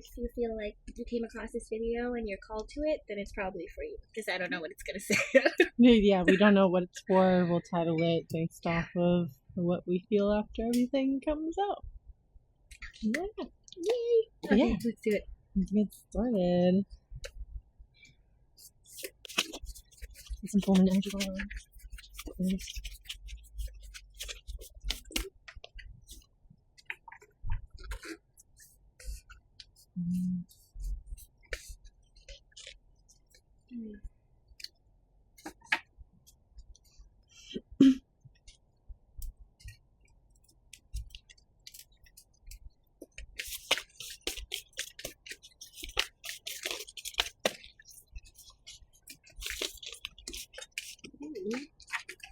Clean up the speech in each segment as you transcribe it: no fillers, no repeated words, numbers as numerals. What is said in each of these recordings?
if you feel like you came across this video and you're called to it, then it's probably for you. Because I don't know what it's going to say. Yeah, we don't know what it's for. We'll title it based off of what we feel after everything comes out. Yeah. Yay! Okay, Yeah. let's do it. Let's get started. Some full energy oil.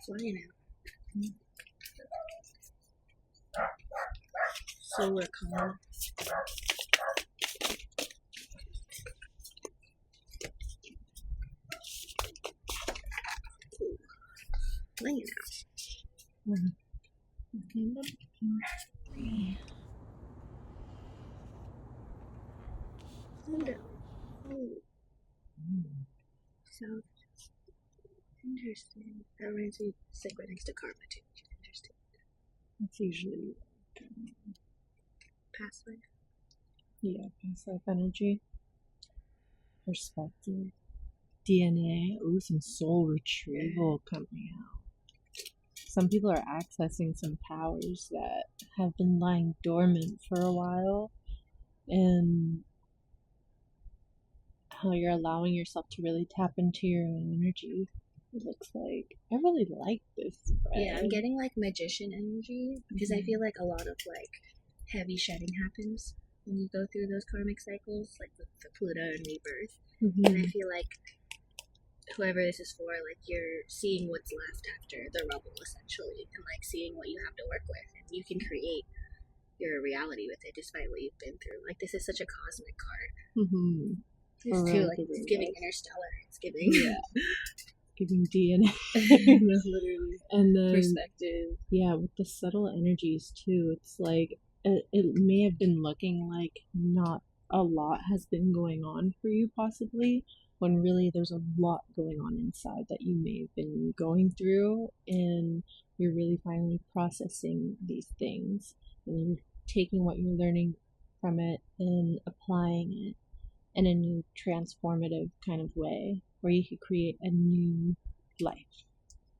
Flying out. Solar calm. Flying out. Calm down. Oh. So interesting. That reminds me, it's like right next to karma too. Interesting. It's usually Past life. yeah, past life energy, perspective, DNA. Ooh, some soul retrieval coming out. Some people are accessing some powers that have been lying dormant for a while, and how you're allowing yourself to really tap into your own energy. It looks like I really like this spread. Yeah, I'm getting like magician energy because I feel like a lot of like heavy shedding happens when you go through those karmic cycles, like with the Pluto and rebirth. And I feel like whoever this is for, like you're seeing what's left after the rubble essentially, and like seeing what you have to work with, and you can create your reality with it despite what you've been through. Like this is such a cosmic card. It's too like it's giving interstellar. It's giving giving DNA, literally, and then perspective. Yeah, with the subtle energies too. It's like it may have been looking like not a lot has been going on for you, possibly, when really there's a lot going on inside that you may have been going through, and you're really finally processing these things, and you're taking what you're learning from it and applying it in a new transformative kind of way where you could create a new life.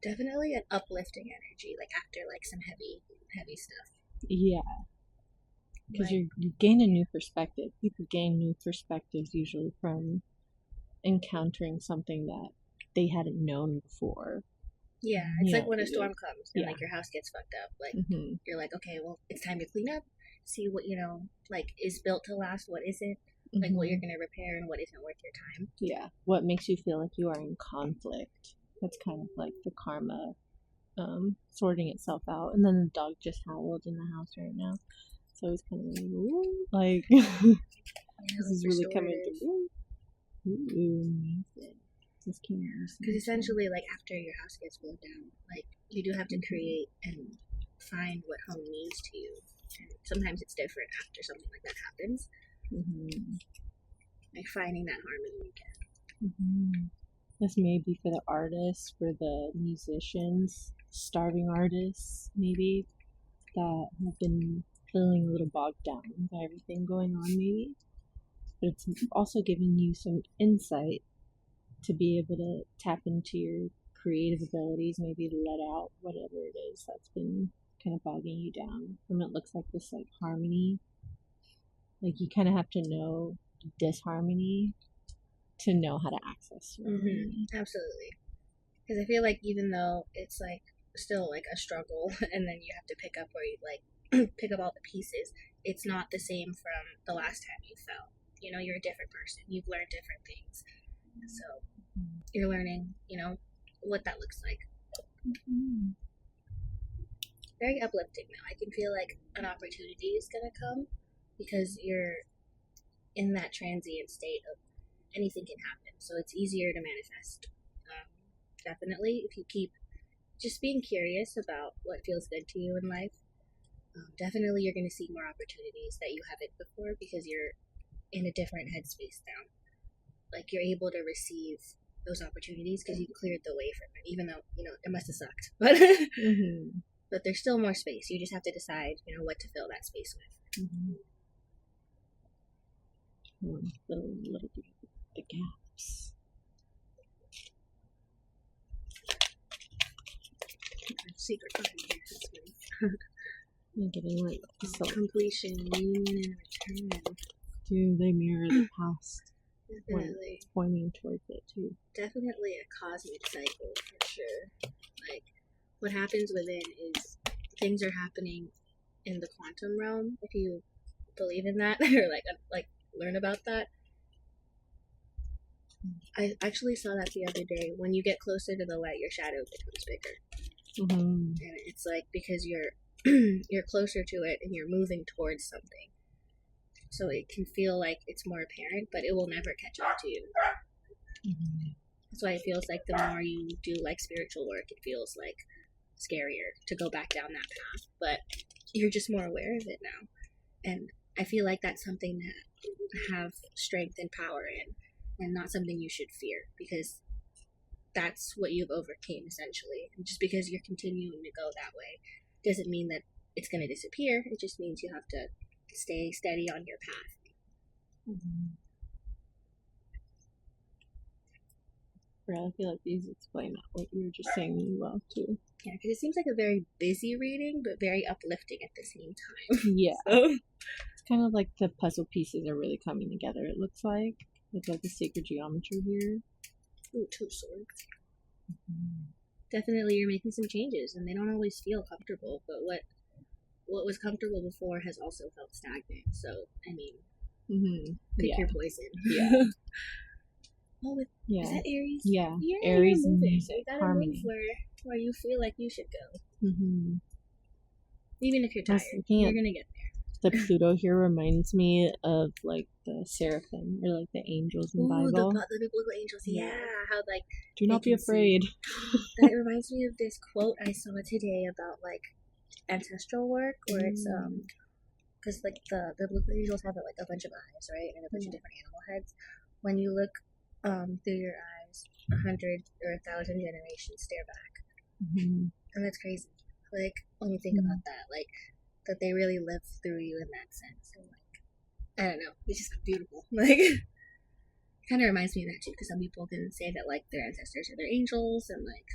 Definitely an uplifting energy, like after like some heavy stuff. Yeah, because you gain a new perspective. People gain new perspectives usually from encountering something that they hadn't known before. Yeah, it's like when a storm comes and like your house gets fucked up. Like you're like, okay, well, it's time to clean up. See what like is built to last. What isn't. Like what you're gonna repair and what isn't worth your time. Yeah, what makes you feel like you are in conflict. That's kind of like the karma sorting itself out. And then the dog just howled in the house right now, so it's kind of like, ooh, like this is really coming through. Ooh, because essentially, like after your house gets blown down, like you do have to create and find what home means to you, and sometimes it's different after something like that happens. Like finding that harmony again. This may be for the artists, for the musicians, starving artists, maybe, that have been feeling a little bogged down by everything going on, maybe. But it's also giving you some insight to be able to tap into your creative abilities, maybe let out whatever it is that's been kind of bogging you down. And it looks like this like harmony. Like you kind of have to know disharmony to know how to access your harmony. Absolutely. Because I feel like even though it's like still like a struggle, and then you have to pick up where you like pick up all the pieces, it's not the same from the last time you fell. You know, you're a different person. You've learned different things. So you're learning, what that looks like. Very uplifting now. I can feel like an opportunity is going to come because you're in that transient state of anything can happen. So it's easier to manifest. Definitely, if you keep just being curious about what feels good to you in life, definitely you're going to see more opportunities that you haven't before because you're in a different headspace now. Like, you're able to receive those opportunities because you cleared the way for it, even though, it must have sucked. But but there's still more space. You just have to decide, what to fill that space with. Fill a little bit of the gaps. Secret card here. That's funny. I'm getting like completion, union, and return. Do they mirror the past? Definitely. It's pointing towards it too. Definitely a cosmic cycle for sure. Like, what happens within is things are happening in the quantum realm. If you believe in that or like learn about that. I actually saw that the other day. When you get closer to the light, your shadow becomes bigger, and it's like because you're closer to it and you're moving towards something, so it can feel like it's more apparent, but it will never catch up to you. That's why it feels like the more you do like spiritual work, it feels like scarier to go back down that path, but you're just more aware of it now, and I feel like that's something to have strength and power in, and not something you should fear, because that's what you've overcame essentially. And just because you're continuing to go that way doesn't mean that it's going to disappear. It just means you have to stay steady on your path. I feel like these explain what you were just saying really well too. Yeah, because it seems like a very busy reading, but very uplifting at the same time. Yeah. It's kind of like the puzzle pieces are really coming together, it looks like. With like the sacred geometry here. Ooh, 2 of Swords. Definitely you're making some changes, and they don't always feel comfortable, but what was comfortable before has also felt stagnant. So, I mean, pick your poison. Yeah. Is that Aries? Yeah. Aries and music, you gotta harmony. move where you feel like you should go. Even if you're tired, you're gonna get there. The Pluto here reminds me of like the seraphim or like the angels in the Bible. The biblical angels. Yeah, how like do not be afraid. That reminds me of this quote I saw today about like ancestral work, where it's because like the biblical angels have like a bunch of eyes, right, and a bunch of different animal heads. When you look through your eyes, 100 or 1,000 generations stare back, and that's crazy. Like when you think about that, like. That they really live through you in that sense, and like I don't know, it's just beautiful. Like, kind of reminds me of that too, because some people can say that like their ancestors are their angels, and like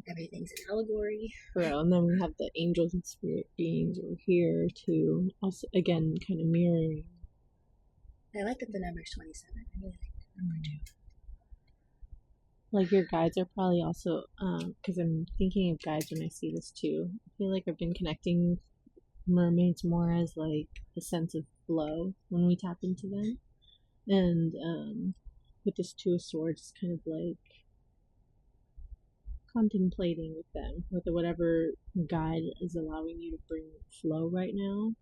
everything's an allegory. Well, and then we have the angels and spirit beings over here too. Also, again, kind of mirroring. I like that the number's 27. I really like that number too. Like your guides are probably also, because I'm thinking of guides when I see this too. I feel like I've been connecting mermaids more as like a sense of flow when we tap into them, and with this 2 of Swords, it's kind of like contemplating with them, with whatever guide is allowing you to bring flow right now.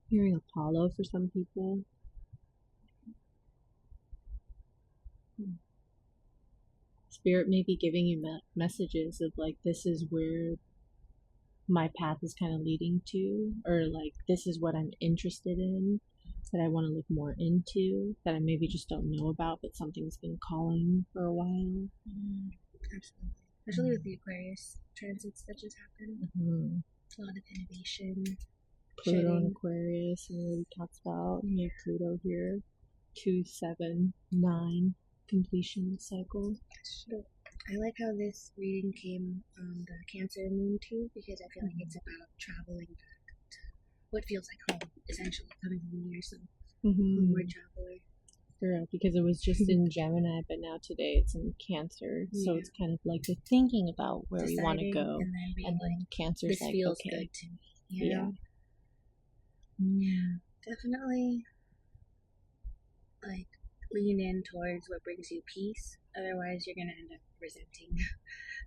Hearing Apollo for some people. Spirit may be giving you messages of like, this is where my path is kind of leading to, or like this is what I'm interested in, that I want to look more into, that I maybe just don't know about, but something's been calling for a while. Absolutely. Especially with the Aquarius transits that just happened. A lot of innovation. Pluto and Aquarius, and we talked about, we have Pluto here, 2, 7, 9 completion cycle. I like how this reading came on the Cancer Moon too, because I feel like it's about traveling back to what feels like home, essentially, coming home to yourself. Homeward traveler. Yeah, because it was just in Gemini, but now today it's in Cancer, so it's kind of like the thinking about where you want to go, and then Cancer's this like, feels okay, good to me. Definitely, like, lean in towards what brings you peace. Otherwise, you're gonna end up resenting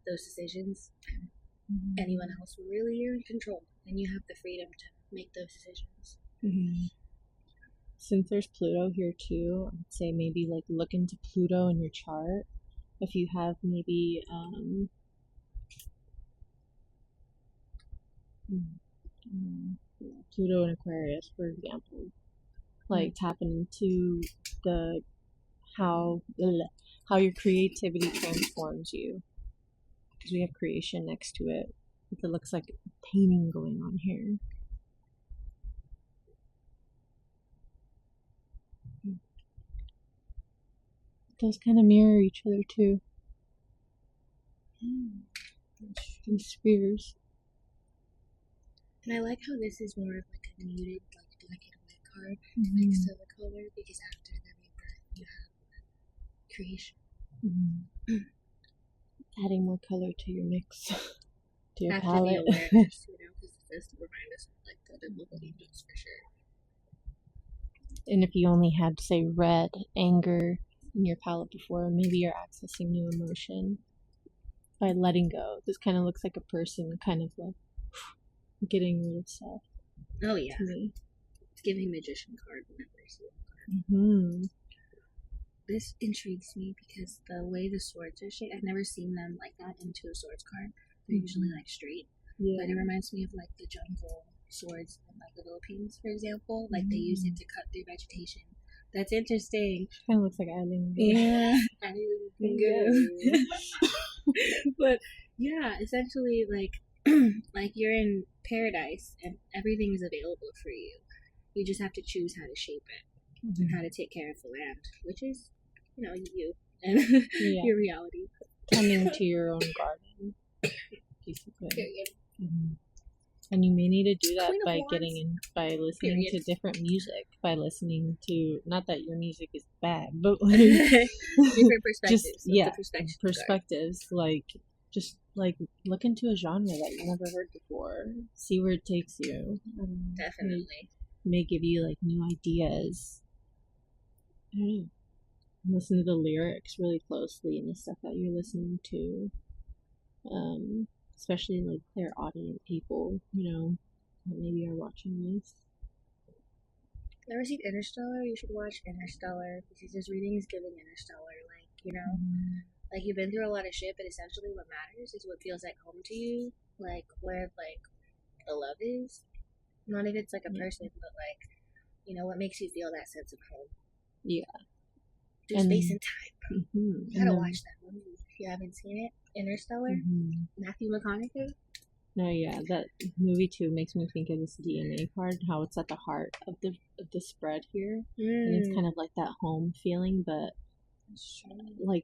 those decisions. Anyone else will really, you're in control, and you have the freedom to make those decisions. Since there's Pluto here too, I'd say maybe like look into Pluto in your chart. If you have maybe Pluto in Aquarius, for example, like tapping into the how your creativity transforms you, because we have creation next to it. It looks like painting going on here. Those kind of mirror each other too. These spheres. And I like how this is more of like a muted, like black and white card next to the color, because after the rebirth you have creation. Adding more color to your mix, to your after palette. the awareness, because it does remind us of like the biblical angels for sure. And if you only had, say, red, anger in your palette before, maybe you're accessing new emotion by letting go. This kind of looks like a person kind of like getting rid of stuff. Oh yeah. To me. It's giving magician card whenever I see Mm-hmm. This intrigues me because the way the swords are shaped, I've never seen them like that into a swords card. They're usually like straight. Yeah. But it reminds me of like the jungle swords in like the Philippines, for example. Like they use it to cut through vegetation. That's interesting. Kind of looks like island. Yeah. But yeah, essentially like like you're in paradise and everything is available for you. You just have to choose how to shape it and how to take care of the land, which is, you and your reality. Tending to your own garden, basically. And you may need to do that by listening to different music, by listening to, not that your music is bad, but like different perspectives. Perspectives. Like, just like look into a genre that you've never heard before. See where it takes you. Definitely. May give you like new ideas. I don't know. Listen to the lyrics really closely and the stuff that you're listening to. Especially like clairaudient people, that maybe are watching this. Never seen Interstellar? You should watch Interstellar, because this reading is giving Interstellar, like, like you've been through a lot of shit, but essentially what matters is what feels like home to you, like where like the love is. Not if it's like a person, but like, what makes you feel that sense of home. Yeah. Through space and time. You gotta watch that movie if you haven't seen it. Interstellar. Matthew McConaughey. No, yeah, that movie too makes me think of this DNA card, how it's at the heart of the spread here, and it's kind of like that home feeling, but like,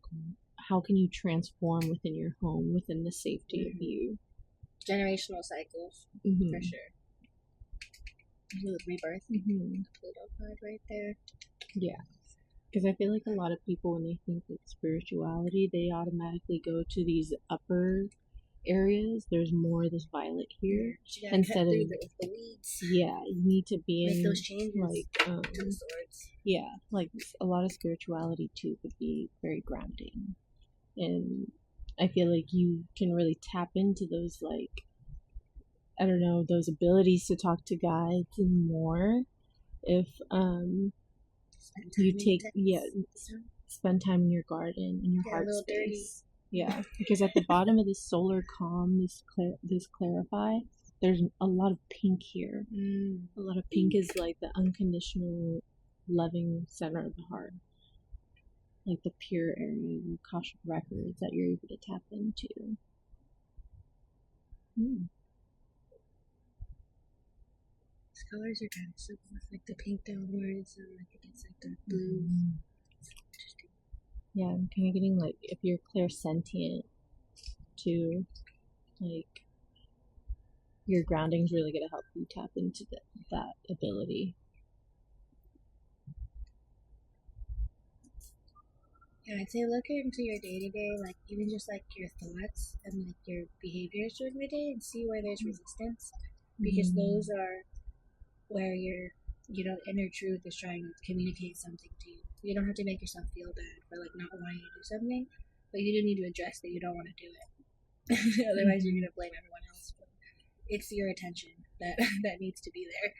how can you transform within your home, within the safety of you? Generational cycles, for sure. Rebirth. Pluto card right there. Yeah. Because I feel like a lot of people, when they think like spirituality, they automatically go to these upper areas. There's more of this violet here instead of the weeds. Yeah, you need to be make in those changes like to the swords. Yeah, like a lot of spirituality too could be very grounding, and I feel like you can really tap into those, like, I don't know, those abilities to talk to guides and more if you take spend time in your garden, in your heart space. Yeah, because at the bottom of this solar calm, this clarify, there's a lot of pink here. A lot of pink is like the unconditional loving center of the heart, like the pure area, the Akashic records that you're able to tap into. These colors are kind of simple, like the pink downwards and like against like the blue. Interesting. Yeah, I'm kind of getting like, if you're clairsentient too, like your grounding's really gonna help you tap into that ability. Yeah, I'd say look into your day-to-day, like even just like your thoughts and like your behaviors during the day, and see where there's resistance, because those are where your inner truth is trying to communicate something to you. You don't have to make yourself feel bad for like not wanting to do something, but you do need to address that you don't want to do it. Otherwise you're gonna blame everyone else. But it's your attention that needs to be there.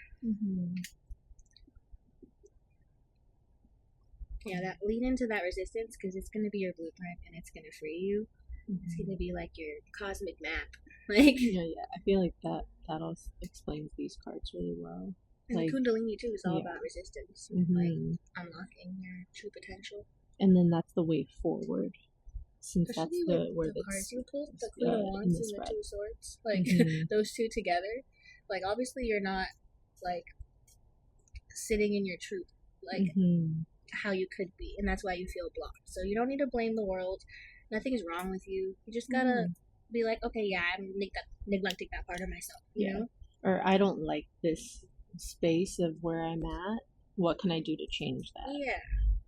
Yeah, that lean into that resistance, because it's gonna be your blueprint and it's gonna free you. It's gonna be like your cosmic map. Like yeah, I feel like that also explains these cards really well. And like, Kundalini too is all yeah. about resistance, Mhm. like unlocking your true potential. And then that's the way forward, since Especially that's with where the it's cards you pulled, the Queen of in Wands the and the spread. Two of Swords, like Mhm. those two together. Like obviously you're not like sitting in your truth, like Mhm. how you could be, and that's why you feel blocked. So you don't need to blame the world. Nothing is wrong with you. You just gotta be like, okay, yeah, I'm neglecting that part of myself. You know? Or I don't like this space of where I'm at. What can I do to change that? Yeah.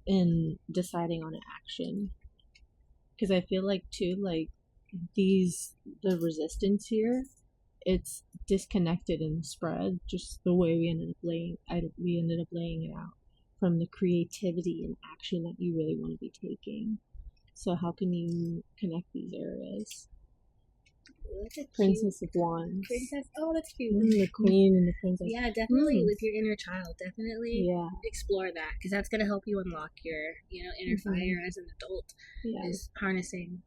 And deciding on an action. Because I feel like too, like the resistance here, it's disconnected in the spread, just the way we ended up laying it out from the creativity and action that you really want to be taking. So how can you connect these areas? That's a Princess of Wands. Princess. Oh, that's cute. The Queen and the Princess. Yeah, definitely with your inner child. Definitely Yeah. explore that, because that's gonna help you unlock your, inner fire as an adult. Yeah. Is harnessing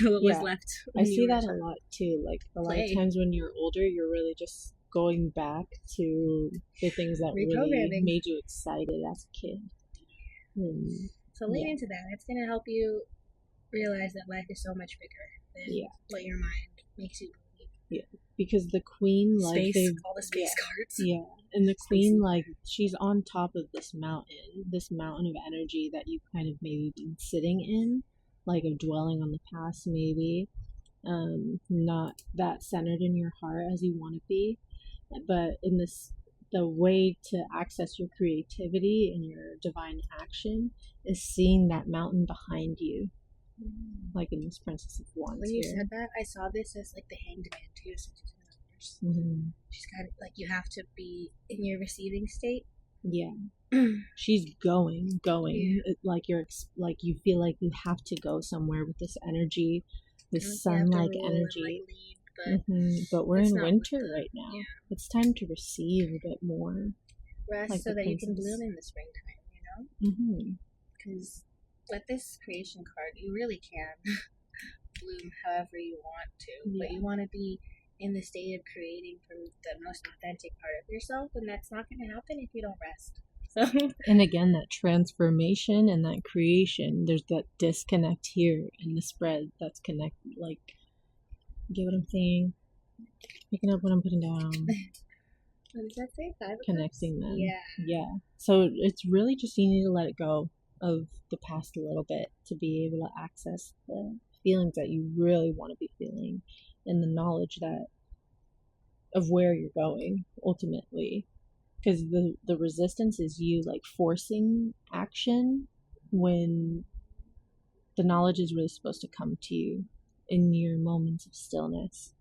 what was left. I see that a lot too. Like a lot of Play. times when you're older, you're really just going back to the things that really Reprogramming. made you excited as a kid. So lean into that. It's gonna help you realize that life is so much bigger than what your mind makes you believe. Yeah, because the Queen, like all the space cards. Yeah, and the Queen, like she's on top of this mountain of energy that you kind of maybe been sitting in, like of dwelling on the past, maybe, not that centered in your heart as you want to be, but in this. The way to access your creativity and your divine action is seeing that mountain behind you. Like in this Princess of Wands. When you said that, I saw this as like the Hanged Man too, since it's in reverse. She's kind of like, you have to be in your receiving state. Yeah, she's going. Yeah. Like you feel like you have to go somewhere with this energy, this sun-like energy. But we're in winter right now. Yeah. It's time to receive a bit more. Rest like so that you can bloom in the springtime. Because with this creation card, you really can bloom however you want to, but you want to be in the state of creating from the most authentic part of yourself, and that's not going to happen if you don't rest. So, and again, that transformation and that creation, there's that disconnect here in the spread that's connected. Like, get what I'm saying? Picking up what I'm putting down. What does that say? Connecting them. Yeah. So it's really just you need to let it go of the past a little bit to be able to access the feelings that you really want to be feeling and the knowledge that of where you're going ultimately, because the resistance is you like forcing action when the knowledge is really supposed to come to you in your moments of stillness.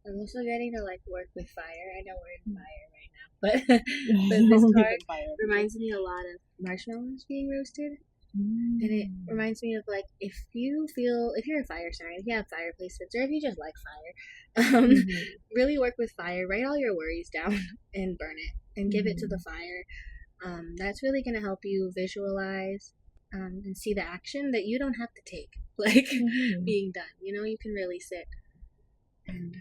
I'm also getting to like work with fire. I know we're in fire right now, but this card reminds me a lot of marshmallows being roasted. And it reminds me of like if you're a fire sign, if you have fire placements, or if you just like fire, really work with fire. Write all your worries down and burn it and give it to the fire. That's really going to help you visualize and see the action that you don't have to take, like being done. You can really sit and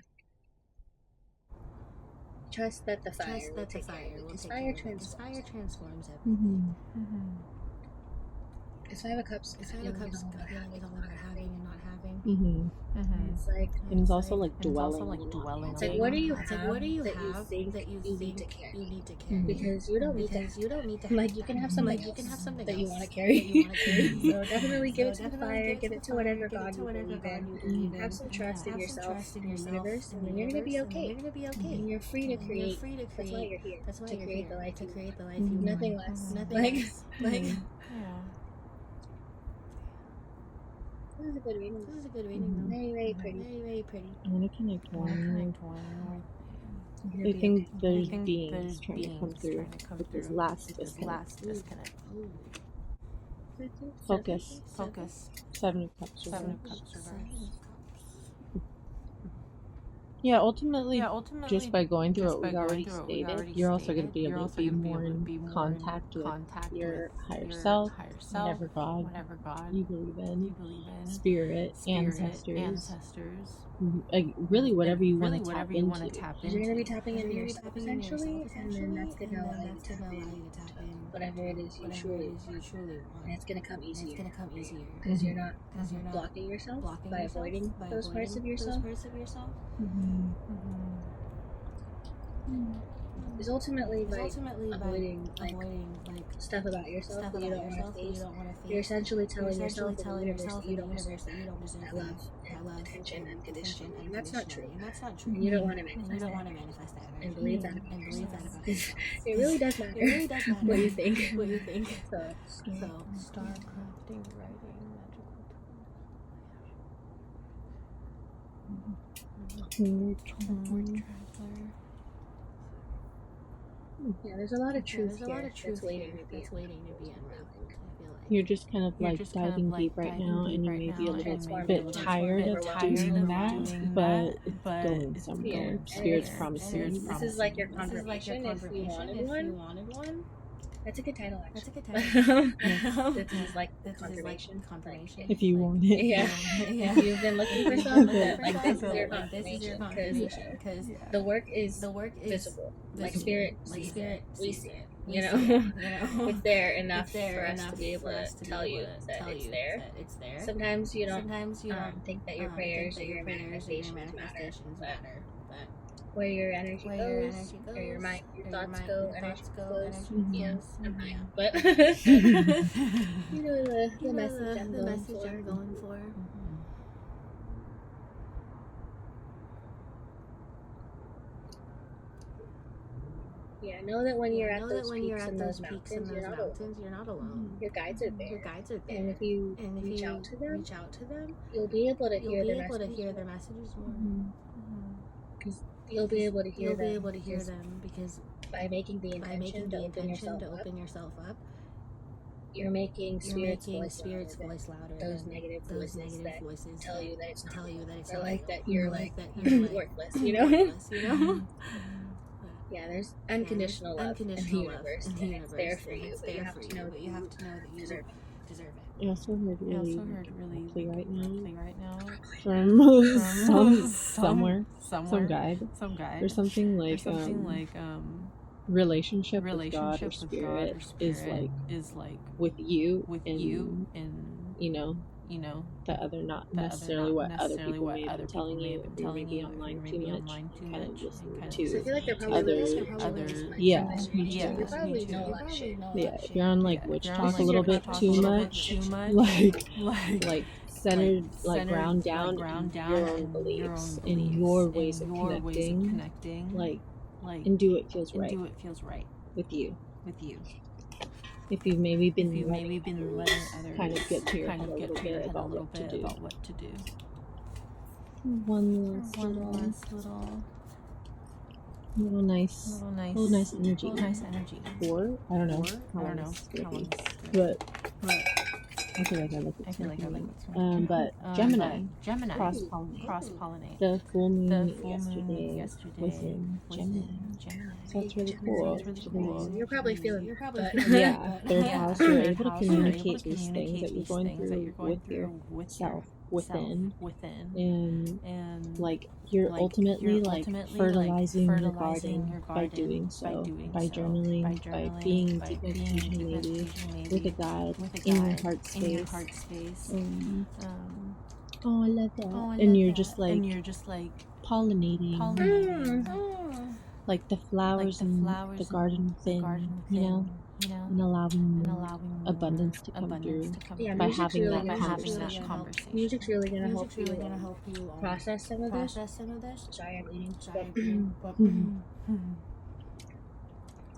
trust that the fire will take care of it, because fire transforms everything. It's Five of Cups. It's Five of Cups. Feeling is all about having and not having. It's like, and it's also like dwelling. It's like, what do you have that you think you need to carry? Because you don't need to. Like, you can have something that you want to carry. So definitely give it to the fire. Give it to whatever God you believe in. Have some trust in yourself and your universe, and then you're gonna be okay. And you're free to create. That's why you're here. To create the life you want. Nothing less. Like. This is a good reading. Though. Very, very pretty. I want to connect one. I think there's beings trying to come through with this last disconnect. Focus. Seven of Cups reverse. Yeah, ultimately, just by going through what we already stated, you're also going to be able to be more in contact with your higher self, whatever God you believe in, spirit, ancestors, like really whatever you want to tap into. Because you're going to be tapping into yourself essentially, and then that's going to allow you to tap into whatever it is you truly want. And it's going to come easier because you're not blocking yourself by avoiding those parts of yourself. Is ultimately by avoiding like stuff about yourself that you don't want to face. You're essentially telling yourself and the universe that you don't deserve that love and attention unconditionally, and that's not true. And you don't want to manifest that and believe that about yourself. It really does matter what you think. So Start crafting, writing, magical yeah, there's a lot of truth here that's waiting to be unraveled. You're just kind of like diving deep right now, and you may be a little bit tired of doing that, but it's going somewhere. Spirit's promising. This is like your confirmation if you wanted one. That's a good title, actually. This is like confirmation. If you want it. Yeah. If you've been looking for something, like this is your confirmation. Because the work is visible. Like spirit, we see it. You know, it's there enough for us to be able to tell you that it's there. Sometimes you don't think that your prayers or your manifestations matter, but where your energy goes, or your mind, your thoughts go, energy goes. Yeah, I'm high, but you know the message I'm going for. Yeah, know that when you're at those peaks and those mountains, you're not alone. Your guides are there. And if you reach out to them, you'll be able to hear their messages more. Because you'll be able to hear them because by making the intention to open yourself up, you're making spirit's voice louder than those negative voices that tell you that it's not or like that you're like worthless, you know? Yeah, there's unconditional love in the universe, and it's there for you, but you have to know that you deserve it. I also heard really deeply right now from somewhere, some guide, or something like relationship with God or spirit is like with you and you know the other, not necessarily what other people may have been telling you, if you're maybe online too much, kind of listening to so I feel like they're probably other you probably know a lot of shit. Yeah, if you're on like witch talk a little bit too much, like centered, like ground down in your own beliefs and your ways of connecting, like and do what feels right with you. If you've maybe been letting others kind of get to your head a little bit about what to do. One little nice energy. Or I don't know how long it's gonna be. But I feel like I like it. But Gemini cross pollinate. The full moon yesterday was in Gemini. So that's really cool. You're probably feeling yeah, third house, you're able to communicate these things that you're going through with yourself within, and like you're ultimately like fertilizing your garden by doing so, by journaling, by being in deep meditation maybe with a guide in your heart space. Oh, I love that. And you're just like pollinating. Like the flowers in the garden within, you know, and allowing abundance to come through by having that conversation. Music's really gonna help you process some of this. Sorry, I'm eating.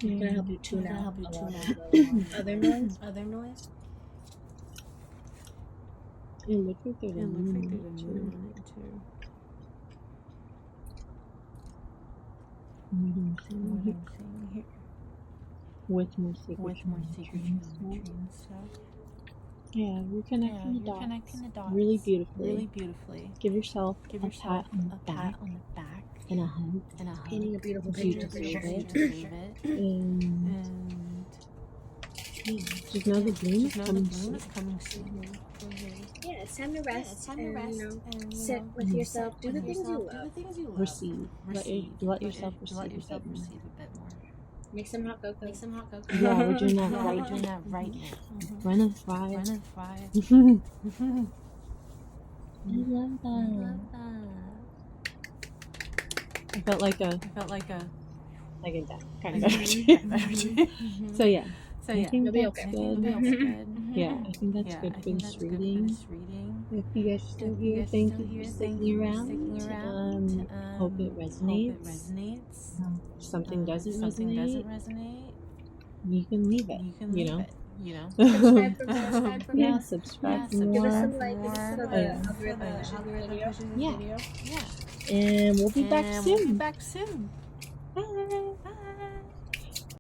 It's gonna help you tune out other noise. It looks like there's a moon in it too. What I'm seeing here. With more sacred stuff. Yeah, you're connecting the dots really beautifully. Give yourself a pat on the back and a hug. Painting a beautiful For you picture to for save sure. it. And yeah, just know the bloom is coming soon. Yeah, it's time to rest and sit with yourself, do the things you love. Receive. Let yourself receive a bit more. Make some hot cocoa. Yeah, we're doing that right now. Run a 5. I love that. I felt like a that kind of energy. So yeah. I think You'll be that's okay. good. Yeah, I think that's good for this reading. If you guys are still here, thank you for sticking around. Hope it resonates. If something doesn't resonate, you can leave it, you know? Subscribe for more. Yeah, subscribe for more. Give us some likes so the algorithm pushes the video. Yeah. And we'll be back soon. Bye.